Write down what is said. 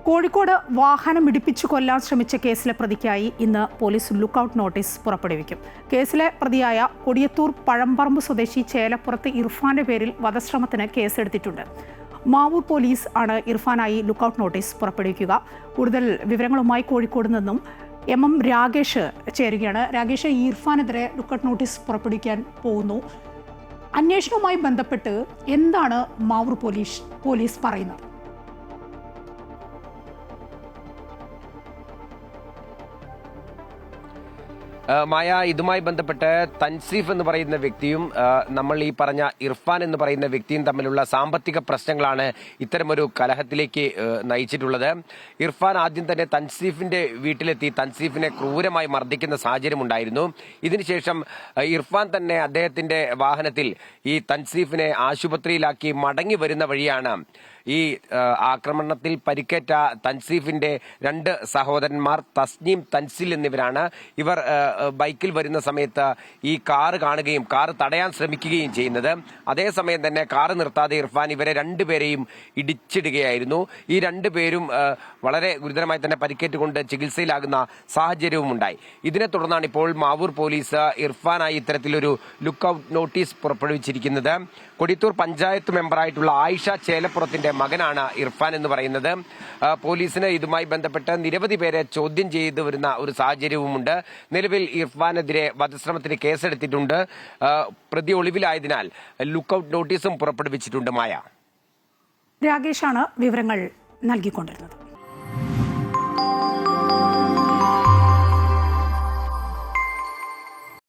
കോഴിക്കോട് വാഹനം ഇടിപ്പിച്ചു കൊല്ലാൻ ശ്രമിച്ച കേസിലെ പ്രതിക്കായി ഇന്ന് പോലീസ് ലുക്കൌട്ട് നോട്ടീസ് പുറപ്പെടുവിക്കും. കേസിലെ പ്രതിയായ കൊടിയത്തൂർ പഴമ്പറമ്പ് സ്വദേശി ചേലപ്പുറത്ത് ഇർഫാന്റെ പേരിൽ വധശ്രമത്തിന് കേസെടുത്തിട്ടുണ്ട്. മാവൂർ പോലീസ് ആണ് ഇർഫാനായി ലുക്കൌട്ട് നോട്ടീസ് പുറപ്പെടുവിക്കുക. കൂടുതൽ വിവരങ്ങളുമായി കോഴിക്കോട് നിന്നും എം രാകേഷ് ചേരുകയാണ്. രാകേഷ്, ഈ ഇർഫാനെതിരെ ലുക്കൌട്ട് നോട്ടീസ് പുറപ്പെടുവിക്കാൻ പോകുന്നു. അന്വേഷണവുമായി ബന്ധപ്പെട്ട് എന്താണ് മാവൂർ പോലീസ് പറയുന്നത്? മായ, ഇതുമായി ബന്ധപ്പെട്ട് തൻസീഫ് എന്ന് പറയുന്ന വ്യക്തിയും നമ്മൾ ഈ പറഞ്ഞ ഇർഫാൻ എന്ന് പറയുന്ന വ്യക്തിയും തമ്മിലുള്ള സാമ്പത്തിക പ്രശ്നങ്ങളാണ് ഇത്തരമൊരു കലഹത്തിലേക്ക് നയിച്ചിട്ടുള്ളത്. ഇർഫാൻ ആദ്യം തന്നെ തൻസീഫിന്റെ വീട്ടിലെത്തി തൻസീഫിനെ ക്രൂരമായി മർദ്ദിക്കുന്ന സാഹചര്യമുണ്ടായിരുന്നു. ഇതിനുശേഷം ഇർഫാൻ തന്നെ അദ്ദേഹത്തിന്റെ വാഹനത്തിൽ ഈ തൻസീഫിനെ ആശുപത്രിയിലാക്കി മടങ്ങി വരുന്ന വഴിയാണ് ഈ ആക്രമണത്തിൽ പരിക്കേറ്റ തൻസീഫിന്റെ രണ്ട് സഹോദരന്മാർ തസ്നീം, തൻസിൽ എന്നിവരാണ്. ഇവർ ബൈക്കിൽ വരുന്ന സമയത്ത് ഈ കാറ് കാണുകയും കാറ് തടയാൻ ശ്രമിക്കുകയും ചെയ്യുന്നത്. അതേസമയം തന്നെ കാറ് നിർത്താതെ ഇർഫാൻ ഇവരെ രണ്ടുപേരെയും ഇടിച്ചിടുകയായിരുന്നു. ഈ രണ്ടുപേരും വളരെ ഗുരുതരമായി തന്നെ പരിക്കേറ്റുകൊണ്ട് ചികിത്സയിലാകുന്ന സാഹചര്യവും ഉണ്ടായി. ഇതിനെ തുടർന്നാണ് ഇപ്പോൾ മാവൂർ പോലീസ് ഇർഫാനായി ഇത്തരത്തിലൊരു ലുക്കൌട്ട് നോട്ടീസ് പുറപ്പെടുവിച്ചിരിക്കുന്നത്. കൊടിയത്തൂർ പഞ്ചായത്ത് മെമ്പറായിട്ടുള്ള ആയിഷ ചേലപ്പുറത്തിന്റെ മകനാണ് ഇർഫാൻ എന്ന് പറയുന്നത്. പോലീസിന് ഇതുമായി ബന്ധപ്പെട്ട് നിരവധി പേരെ ചോദ്യം ചെയ്തു വരുന്ന ഒരു സാഹചര്യവുമുണ്ട്. നിലവിൽ ഇർഫാനെതിരെ വധശ്രമത്തിന് കേസെടുത്തിട്ടുണ്ട്. പ്രതി ഒളിവിലായതിനാൽ ലുക്കൌട്ട് നോട്ടീസും പുറപ്പെടുവിച്ചിട്ടുണ്ട്. മായ, രാകേഷാണ് വിവരങ്ങൾ നൽകിക്കൊണ്ടിരുന്നത്.